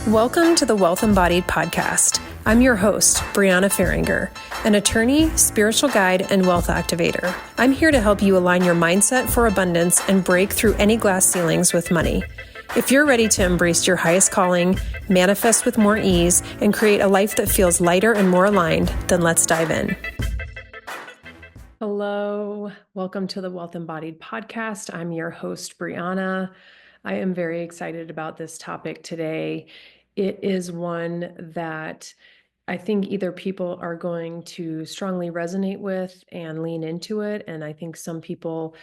Welcome to the Wealth Embodied podcast. I'm your host, Brianna Faringer, an attorney, spiritual guide, and wealth activator. I'm here to help you align your mindset for abundance and break through any glass ceilings with money. If you're ready to embrace your highest calling, manifest with more ease, and create a life that feels lighter and more aligned, then let's dive in. Hello, welcome to the Wealth Embodied podcast. I'm your host, Brianna. I am very excited about this topic today. It is one that I think either people are going to strongly resonate with and lean into it. And I think for some people,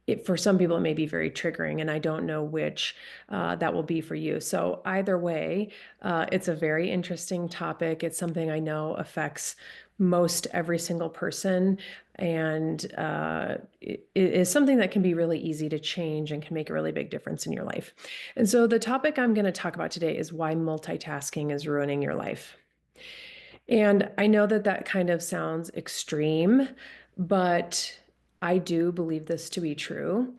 it may be very triggering, and I don't know which that will be for you. So either way, it's a very interesting topic. It's something I know affects most every single person. And it is something that can be really easy to change and can make a really big difference in your life. And so the topic I'm going to talk about today is why multitasking is ruining your life. And I know that that kind of sounds extreme, but I do believe this to be true.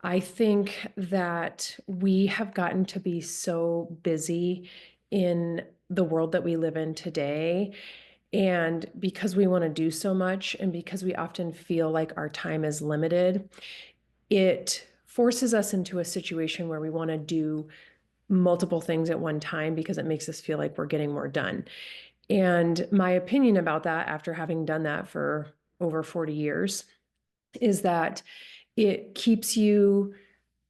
I think that we have gotten to be so busy in the world that we live in today. And because we want to do so much, and because we often feel like our time is limited, it forces us into a situation where we want to do multiple things at one time because it makes us feel like we're getting more done. And my opinion about that, after having done that for over 40 years, is that it keeps you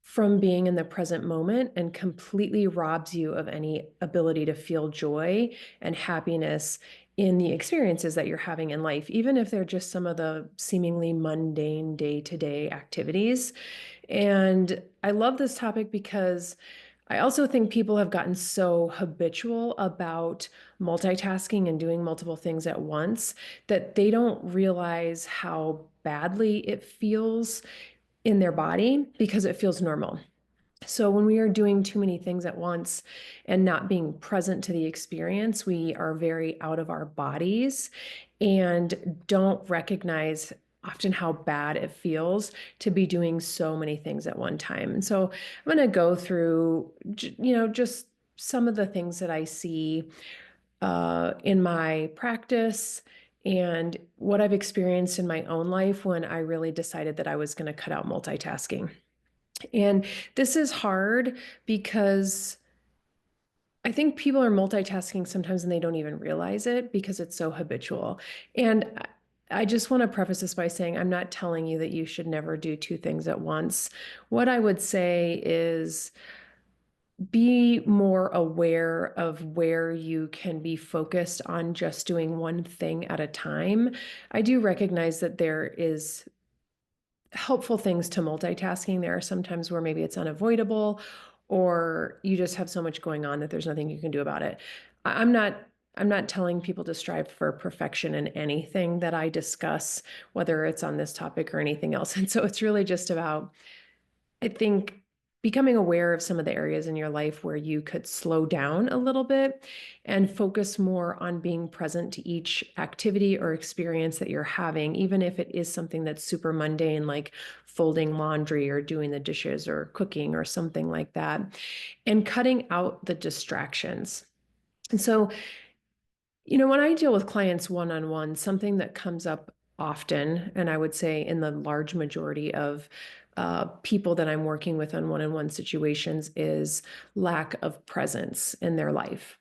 from being in the present moment and completely robs you of any ability to feel joy and happiness in the experiences that you're having in life, even if they're just some of the seemingly mundane day-to-day activities. And I love this topic because I also think people have gotten so habitual about multitasking and doing multiple things at once that they don't realize how badly it feels in their body because it feels normal. So when we are doing too many things at once and not being present to the experience, we are very out of our bodies and don't recognize often how bad it feels to be doing so many things at one time. And so I'm going to go through, just some of the things that I see in my practice and what I've experienced in my own life when I really decided that I was going to cut out multitasking. And this is hard because I think people are multitasking sometimes and they don't even realize it because it's so habitual. And I just want to preface this by saying I'm not telling you that you should never do two things at once. What I would say is be more aware of where you can be focused on just doing one thing at a time. I do recognize that there is helpful things to multitasking. There are some times where maybe it's unavoidable or you just have so much going on that there's nothing you can do about it. I'm not telling people to strive for perfection in anything that I discuss, whether it's on this topic or anything else. And so it's really just about, I think, becoming aware of some of the areas in your life where you could slow down a little bit and focus more on being present to each activity or experience that you're having, even if it is something that's super mundane, like folding laundry or doing the dishes or cooking or something like that, and cutting out the distractions. And so, when I deal with clients one-on-one, something that comes up often, and I would say in the large majority of people that I'm working with on one-on-one situations, is lack of presence in their life.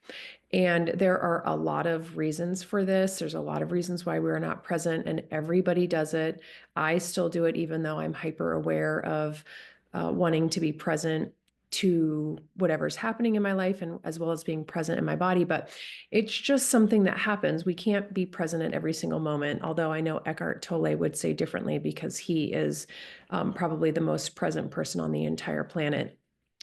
And there are a lot of reasons for this. There's a lot of reasons why we're not present, and everybody does it. I still do it, even though I'm hyper aware of wanting to be present to whatever's happening in my life and as well as being present in my body. But it's just something that happens. We can't be present at every single moment, although I know Eckhart Tolle would say differently because he is probably the most present person on the entire planet.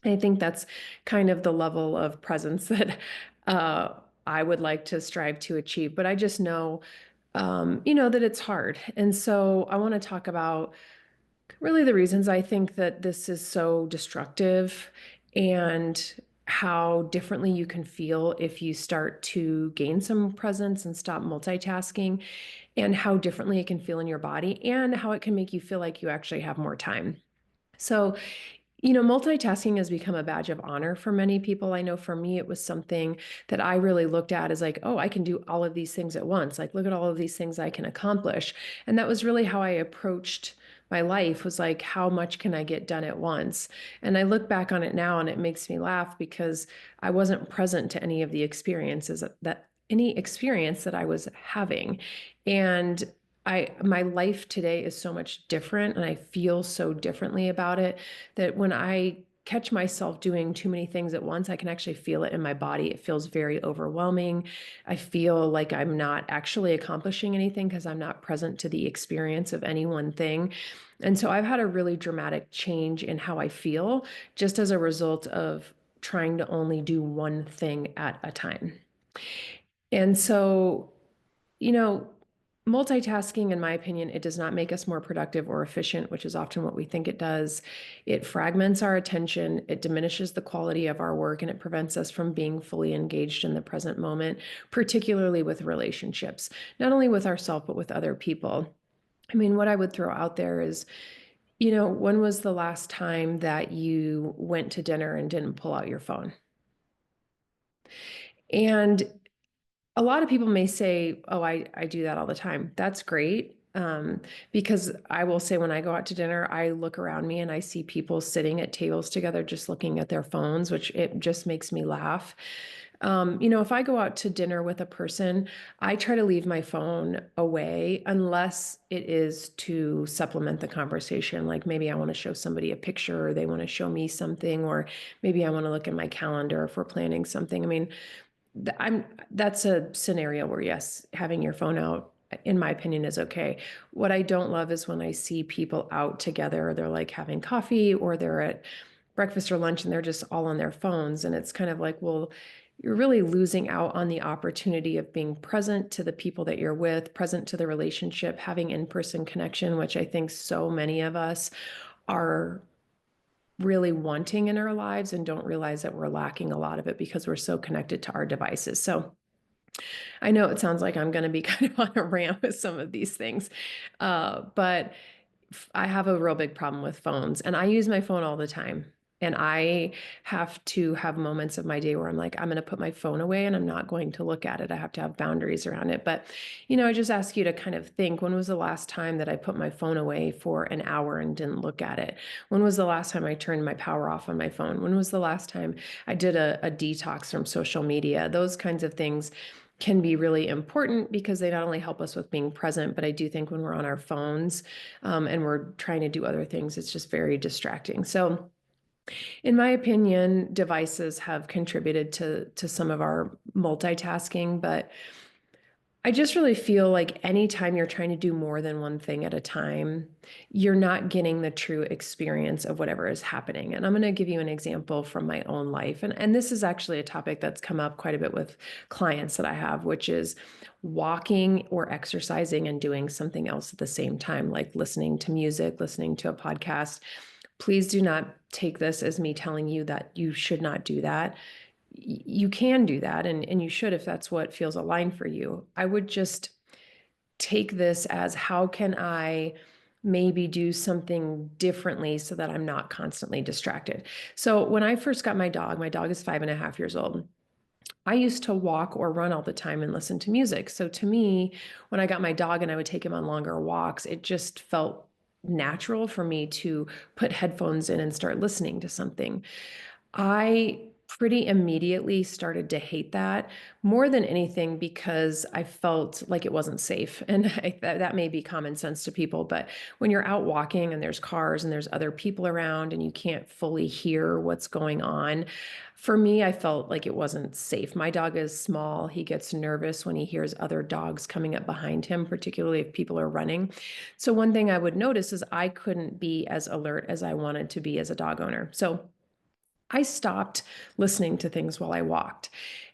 I think that's kind of the level of presence that I would like to strive to achieve. But I just know, that it's hard. And so I want to talk about really the reasons I think that this is so destructive and how differently you can feel if you start to gain some presence and stop multitasking, and how differently it can feel in your body and how it can make you feel like you actually have more time. So Multitasking has become a badge of honor for many people. I know for me, it was something that I really looked at as like, oh, I can do all of these things at once. Like, look at all of these things I can accomplish. And that was really how I approached my life, was like, how much can I get done at once? And I look back on it now and it makes me laugh because I wasn't present to any of the experiences any experience that I was having. And my life today is so much different and I feel so differently about it that when I catch myself doing too many things at once, I can actually feel it in my body. It feels very overwhelming. I feel like I'm not actually accomplishing anything because I'm not present to the experience of any one thing. And so I've had a really dramatic change in how I feel just as a result of trying to only do one thing at a time. And so, you know, multitasking, in my opinion, it does not make us more productive or efficient, which is often what we think it does. It fragments our attention, it diminishes the quality of our work, and it prevents us from being fully engaged in the present moment, particularly with relationships, not only with ourselves, but with other people. I mean, what I would throw out there is, when was the last time that you went to dinner and didn't pull out your phone? And a lot of people may say, oh, I do that all the time. That's great. Because I will say when I go out to dinner, I look around me and I see people sitting at tables together just looking at their phones, which it just makes me laugh. If I go out to dinner with a person, I try to leave my phone away unless it is to supplement the conversation. Like maybe I want to show somebody a picture or they want to show me something, or maybe I want to look at my calendar if we're planning something. I mean, that's a scenario where yes, having your phone out, in my opinion, is okay. What I don't love is when I see people out together, they're like having coffee or they're at breakfast or lunch and they're just all on their phones. And it's kind of like, well, you're really losing out on the opportunity of being present to the people that you're with, present to the relationship, having in-person connection, which I think so many of us are really wanting in our lives and don't realize that we're lacking a lot of it because we're so connected to our devices. So I know it sounds like I'm going to be kind of on a rant with some of these things, but I have a real big problem with phones and I use my phone all the time. And I have to have moments of my day where I'm like, I'm going to put my phone away and I'm not going to look at it. I have to have boundaries around it. But, I just ask you to kind of think, when was the last time that I put my phone away for an hour and didn't look at it? When was the last time I turned my power off on my phone? When was the last time I did a detox from social media? Those kinds of things can be really important because they not only help us with being present, but I do think when we're on our phones and we're trying to do other things, it's just very distracting. So, in my opinion, devices have contributed to some of our multitasking, but I just really feel like anytime you're trying to do more than one thing at a time, you're not getting the true experience of whatever is happening. And I'm going to give you an example from my own life. And this is actually a topic that's come up quite a bit with clients that I have, which is walking or exercising and doing something else at the same time, like listening to music, listening to a podcast. Please do not take this as me telling you that you should not do that. You can do that and you should if that's what feels aligned for you. I would just take this as, how can I maybe do something differently so that I'm not constantly distracted? So when I first got my dog is 5.5 years old. I used to walk or run all the time and listen to music. So to me, when I got my dog and I would take him on longer walks, it just felt natural for me to put headphones in and start listening to something. I pretty immediately started to hate that more than anything because I felt like it wasn't safe. And that may be common sense to people, but when you're out walking and there's cars and there's other people around and you can't fully hear what's going on, for me, I felt like it wasn't safe. My dog is small. He gets nervous when he hears other dogs coming up behind him, particularly if people are running. So one thing I would notice is I couldn't be as alert as I wanted to be as a dog owner. So I stopped listening to things while I walked.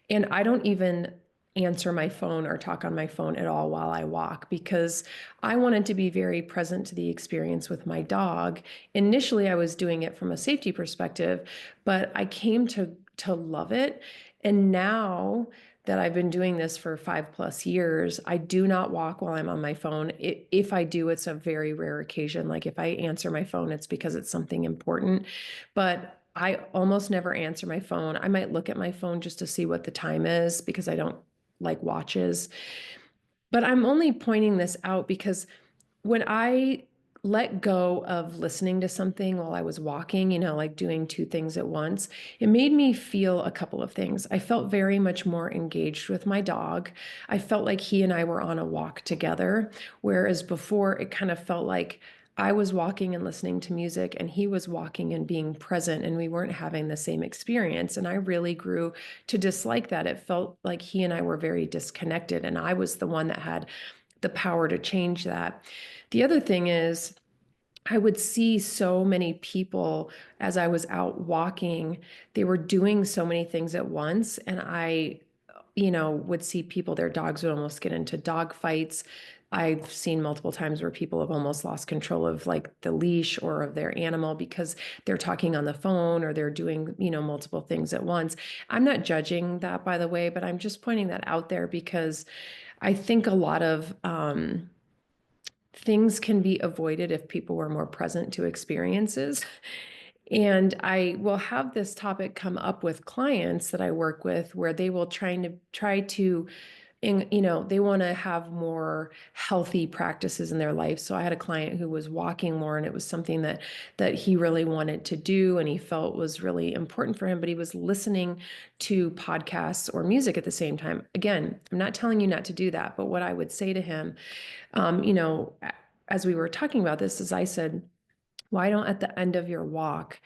And I don't even answer my phone or talk on my phone at all while I walk because I wanted to be very present to the experience with my dog. Initially, I was doing it from a safety perspective, but I came to love it. And now that I've been doing this for 5+ years. I do not walk while I'm on my phone. If I do, it's a very rare occasion. Like if I answer my phone, it's because it's something important. But I almost never answer my phone. I might look at my phone just to see what the time is because I don't like watches. But I'm only pointing this out because when I let go of listening to something while I was walking, like doing two things at once, it made me feel a couple of things. I felt very much more engaged with my dog. I felt like he and I were on a walk together, whereas before it kind of felt like I was walking and listening to music and he was walking and being present, and we weren't having the same experience. And I really grew to dislike that. It felt like he and I were very disconnected, and I was the one that had the power to change that. The other thing is, I would see so many people as I was out walking. They were doing so many things at once. And I, would see people, their dogs would almost get into dog fights. I've seen multiple times where people have almost lost control of like the leash or of their animal because they're talking on the phone or they're doing, multiple things at once. I'm not judging that, by the way, but I'm just pointing that out there because I think a lot of things can be avoided if people were more present to experiences. And I will have this topic come up with clients that I work with where they will try to they want to have more healthy practices in their life. So I had a client who was walking more, and it was something that he really wanted to do and he felt was really important for him, but he was listening to podcasts or music at the same time. Again, I'm not telling you not to do that, but what I would say to him, um, you know, as we were talking about this, is I said, why don't at the end of your walk,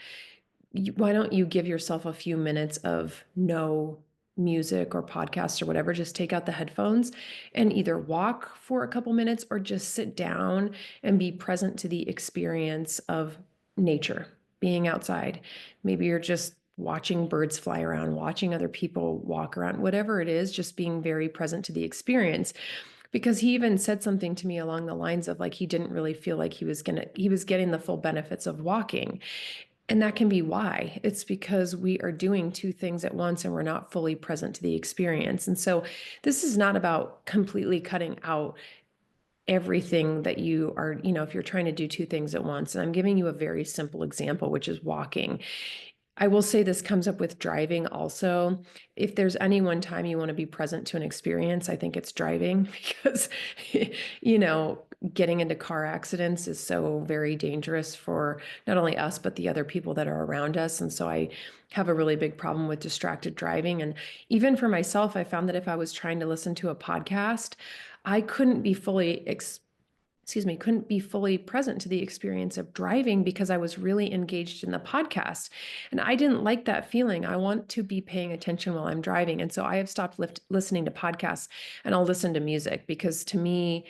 why don't you give yourself a few minutes of no music or podcast or whatever? Just take out the headphones and either walk for a couple minutes or just sit down and be present to the experience of nature, being outside. Maybe you're just watching birds fly around, watching other people walk around, whatever it is, just being very present to the experience. Because he even said something to me along the lines of like he didn't really feel like he was getting the full benefits of walking. And that can be why. It's because we are doing two things at once and we're not fully present to the experience. And so this is not about completely cutting out everything that you are, if you're trying to do two things at once. And I'm giving you a very simple example, which is walking. I will say this comes up with driving also. If there's any one time you want to be present to an experience, I think it's driving because, you know, getting into car accidents is so very dangerous for not only us, but the other people that are around us. And so I have a really big problem with distracted driving. And even for myself, I found that if I was trying to listen to a podcast, I couldn't be couldn't be fully present to the experience of driving because I was really engaged in the podcast. And I didn't like that feeling. I want to be paying attention while I'm driving. And so I have stopped listening to podcasts and I'll listen to music because to me,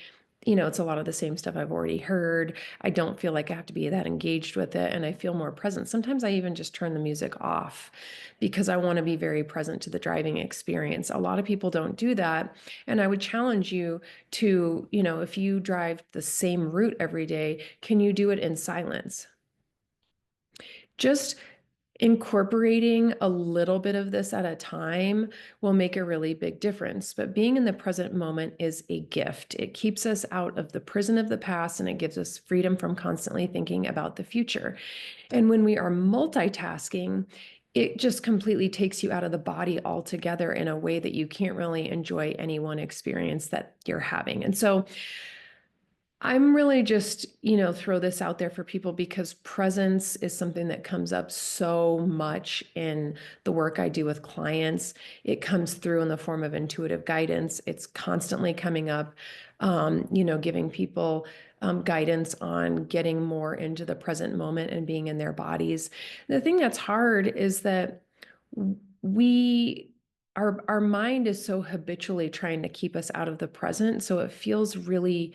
it's a lot of the same stuff I've already heard. I don't feel like I have to be that engaged with it and I feel more present. Sometimes I even just turn the music off because I want to be very present to the driving experience. A lot of people don't do that. And I would challenge you to, if you drive the same route every day, can you do it in silence? Just incorporating a little bit of this at a time will make a really big difference. But being in the present moment is a gift. It keeps us out of the prison of the past and it gives us freedom from constantly thinking about the future. And when we are multitasking, it just completely takes you out of the body altogether in a way that you can't really enjoy any one experience that you're having. And so I'm really just, throw this out there for people because presence is something that comes up so much in the work I do with clients. It comes through in the form of intuitive guidance. It's constantly coming up, giving people guidance on getting more into the present moment and being in their bodies. The thing that's hard is that we our mind is so habitually trying to keep us out of the present. So it feels really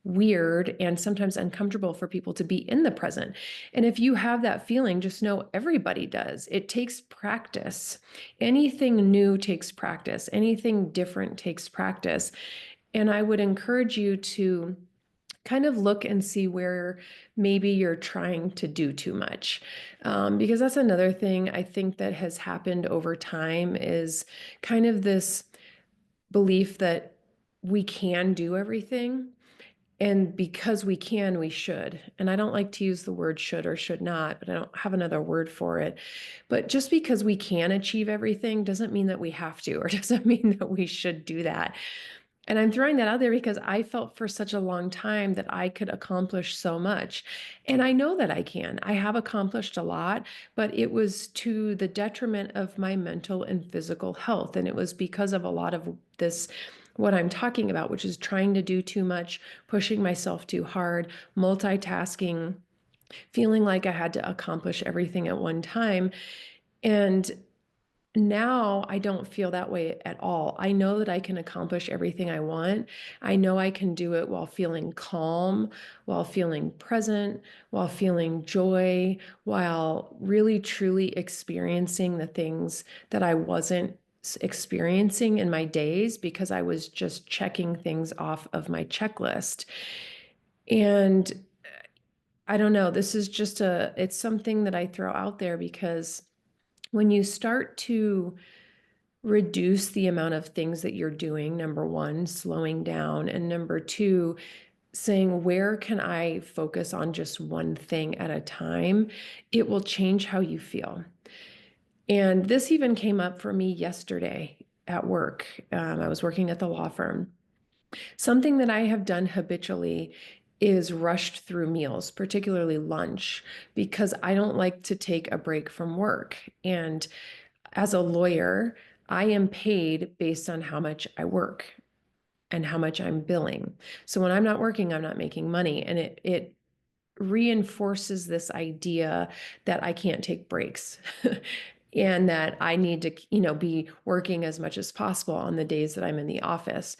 weird and sometimes uncomfortable for people to be in the present. And if you have that feeling, just know everybody does. It takes practice. Anything new takes practice. Anything different takes practice. And I would encourage you to kind of look and see where maybe you're trying to do too much. Because that's another thing I think that has happened over time is kind of this belief that we can do everything. And because we can, we should. And I don't like to use the word should or should not, but I don't have another word for it. But just because we can achieve everything doesn't mean that we have to, or doesn't mean that we should do that. And I'm throwing that out there because I felt for such a long time that I could accomplish so much. And I know that I can. I have accomplished a lot, but it was to the detriment of my mental and physical health. And it was because of a lot of this, what I'm talking about, which is trying to do too much, pushing myself too hard, multitasking, feeling like I had to accomplish everything at one time. And now I don't feel that way at all. I know that I can accomplish everything I want. I know I can do it while feeling calm, while feeling present, while feeling joy, while really truly experiencing the things that I wasn't experiencing in my days because I was just checking things off of my checklist. And I don't know, this is just it's something that I throw out there because when you start to reduce the amount of things that you're doing, number one, slowing down, and number two, saying, where can I focus on just one thing at a time? It will change how you feel. And this even came up for me yesterday at work. I was working at the law firm. Something that I have done habitually is rushed through meals, particularly lunch, because I don't like to take a break from work. And as a lawyer, I am paid based on how much I work and how much I'm billing. So when I'm not working, I'm not making money. And it reinforces this idea that I can't take breaks and that I need to, be working as much as possible on the days that I'm in the office.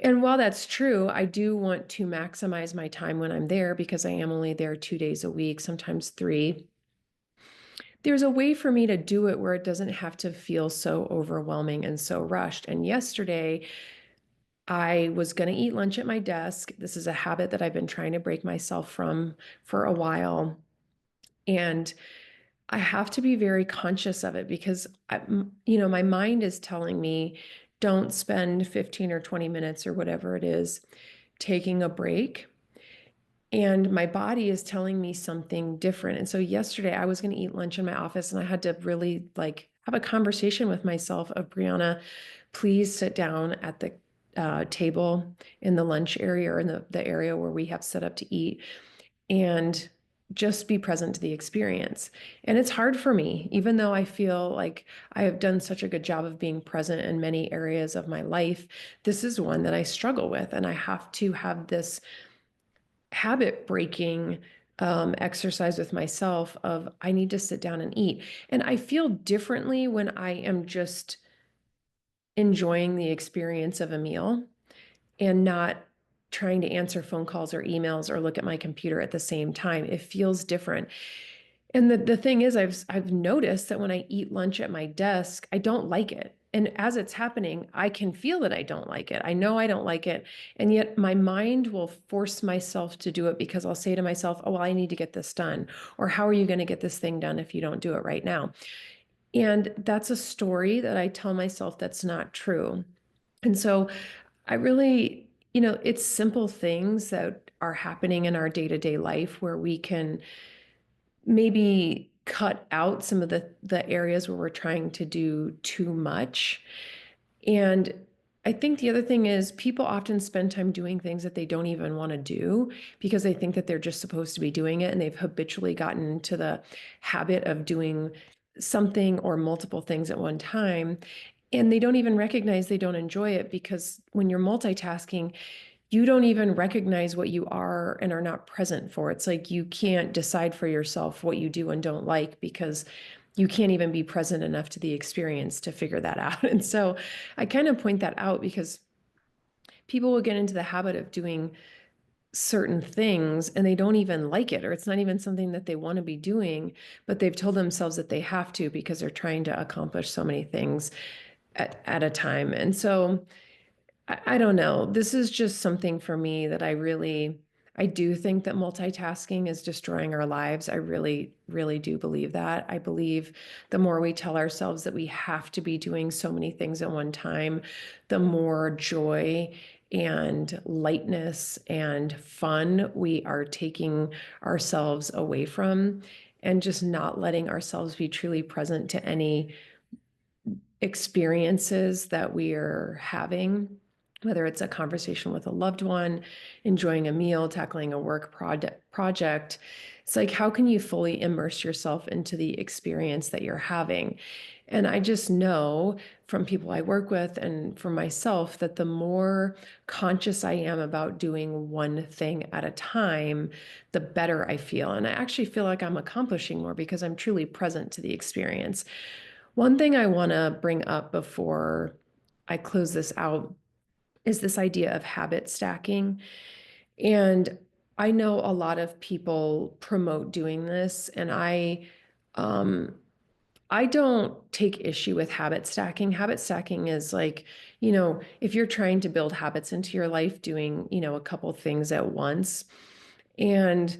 And while that's true, I do want to maximize my time when I'm there because I am only there 2 days a week, sometimes three. There's a way for me to do it where it doesn't have to feel so overwhelming and so rushed. And yesterday, I was going to eat lunch at my desk. This is a habit that I've been trying to break myself from for a while. And I have to be very conscious of it because, my mind is telling me, don't spend 15 or 20 minutes or whatever it is taking a break. And my body is telling me something different. And so yesterday I was going to eat lunch in my office and I had to really have a conversation with myself of, Brianna, please sit down at the table in the lunch area or in the area where we have set up to eat and just be present to the experience. And it's hard for me, even though I feel like I have done such a good job of being present in many areas of my life. This is one that I struggle with, and I have to have this habit breaking exercise with myself of I need to sit down and eat. And I feel differently when I am just enjoying the experience of a meal and not trying to answer phone calls or emails or look at my computer at the same time. It feels different. And the thing is, I've noticed that when I eat lunch at my desk, I don't like it. And as it's happening, I can feel that I don't like it. I know I don't like it. And yet my mind will force myself to do it because I'll say to myself, oh, well, I need to get this done. Or how are you going to get this thing done if you don't do it right now? And that's a story that I tell myself that's not true. And so I really, it's simple things that are happening in our day-to-day life where we can maybe cut out some of the areas where we're trying to do too much. And I think the other thing is people often spend time doing things that they don't even want to do because they think that they're just supposed to be doing it, and they've habitually gotten into the habit of doing something or multiple things at one time. And they don't even recognize they don't enjoy it because when you're multitasking, you don't even recognize what you are and are not present for. It's like you can't decide for yourself what you do and don't like because you can't even be present enough to the experience to figure that out. And so I kind of point that out because people will get into the habit of doing certain things and they don't even like it, or it's not even something that they want to be doing, but they've told themselves that they have to because they're trying to accomplish so many things at a time. And so I don't know. This is just something for me that I do think that multitasking is destroying our lives. I really, really do believe that. I believe the more we tell ourselves that we have to be doing so many things at one time, the more joy and lightness and fun we are taking ourselves away from, and just not letting ourselves be truly present to any experiences that we are having, whether it's a conversation with a loved one, enjoying a meal, tackling a work project. It's like, how can you fully immerse yourself into the experience that you're having? And I just know from people I work with and for myself that the more conscious I am about doing one thing at a time, the better I feel. And I actually feel like I'm accomplishing more because I'm truly present to the experience. One thing I want to bring up before I close this out is this idea of habit stacking. And I know a lot of people promote doing this, and um, I don't take issue with habit stacking. Habit stacking is like, if you're trying to build habits into your life, doing, a couple things at once. And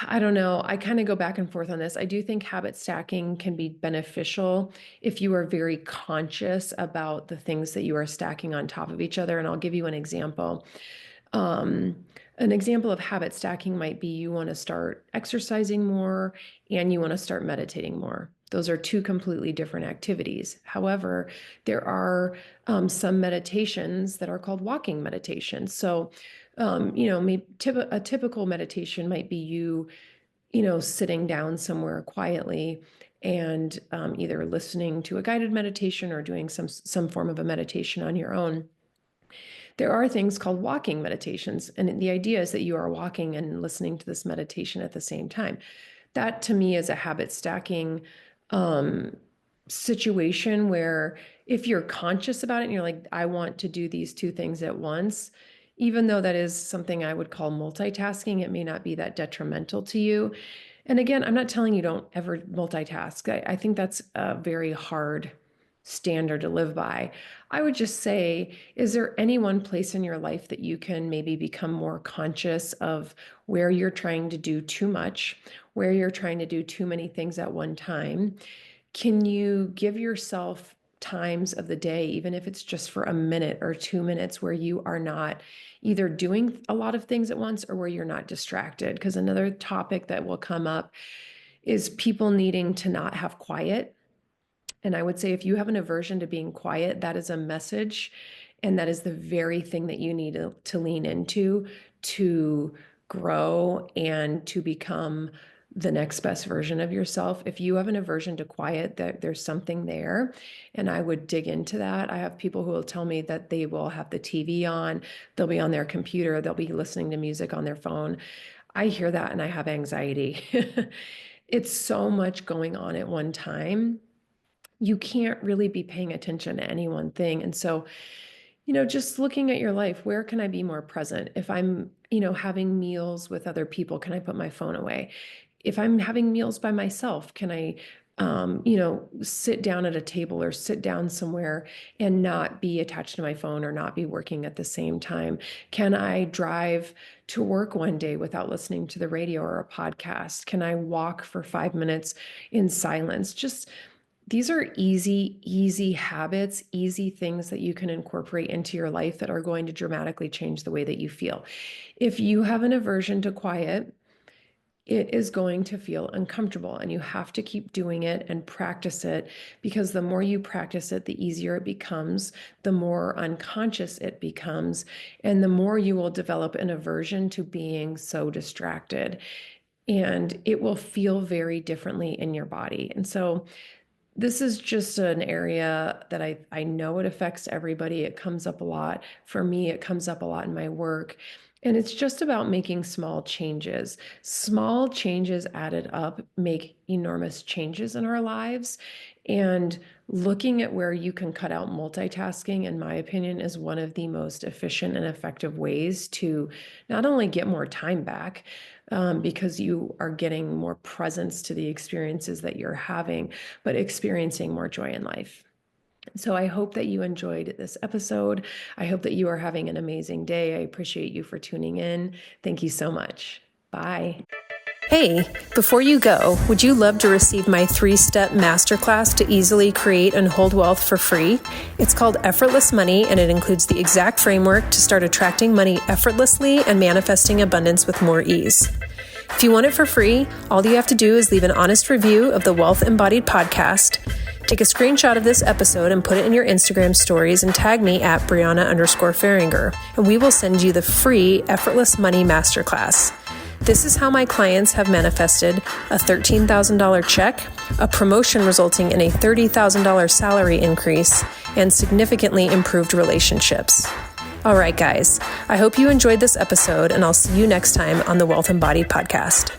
I don't know. I kind of go back and forth on this. I do think habit stacking can be beneficial if you are very conscious about the things that you are stacking on top of each other. And I'll give you an example. Um, an example of habit stacking might be you want to start exercising more and you want to start meditating more. Those are two completely different activities. However, there are some meditations that are called walking meditations. So, maybe a typical meditation might be sitting down somewhere quietly and either listening to a guided meditation or doing some form of a meditation on your own. There are things called walking meditations, and the idea is that you are walking and listening to this meditation at the same time. That to me is a habit stacking um, situation where if you're conscious about it and you're like, I want to do these two things at once, even though that is something I would call multitasking, it may not be that detrimental to you. And again, I'm not telling you don't ever multitask. I think that's a very hard standard to live by. I would just say, is there any one place in your life that you can maybe become more conscious of where you're trying to do too much, where you're trying to do too many things at one time? Can you give yourself times of the day, even if it's just for a minute or 2 minutes, where you are not either doing a lot of things at once or where you're not distracted? Because another topic that will come up is people needing to not have quiet. And I would say if you have an aversion to being quiet, that is a message. And that is the very thing that you need to lean into to grow and to become the next best version of yourself. If you have an aversion to quiet, that there's something there. And I would dig into that. I have people who will tell me that they will have the TV on, they'll be on their computer, they'll be listening to music on their phone. I hear that and I have anxiety. It's so much going on at one time, you can't really be paying attention to any one thing. And so, just looking at your life, where can I be more present? If I'm, having meals with other people, can I put my phone away? If I'm having meals by myself, can I, sit down at a table or sit down somewhere and not be attached to my phone or not be working at the same time? Can I drive to work one day without listening to the radio or a podcast? Can I walk for 5 minutes in silence? Just these are easy habits, easy things that you can incorporate into your life that are going to dramatically change the way that you feel. If you have an aversion to quiet, it is going to feel uncomfortable and you have to keep doing it and practice it, because the more you practice it, the easier it becomes, the more unconscious it becomes, and the more you will develop an aversion to being so distracted. And it will feel very differently in your body. And so this is just an area that I know it affects everybody. It comes up a lot. For me, it comes up a lot in my work. And it's just about making small changes. Small changes added up make enormous changes in our lives. And looking at where you can cut out multitasking, in my opinion, is one of the most efficient and effective ways to not only get more time back, because you are getting more presence to the experiences that you're having, but experiencing more joy in life. So I hope that you enjoyed this episode. I hope that you are having an amazing day. I appreciate you for tuning in. Thank you so much. Bye. Hey, before you go, would you love to receive my 3-step masterclass to easily create and hold wealth for free? It's called Effortless Money, and it includes the exact framework to start attracting money effortlessly and manifesting abundance with more ease. If you want it for free, all you have to do is leave an honest review of the Wealth Embodied podcast, take a screenshot of this episode and put it in your Instagram stories and tag me at Brianna_Faringer, and we will send you the free Effortless Money Masterclass. This is how my clients have manifested a $13,000 check, a promotion resulting in a $30,000 salary increase, and significantly improved relationships. All right, guys, I hope you enjoyed this episode, and I'll see you next time on the Wealth Embodied podcast.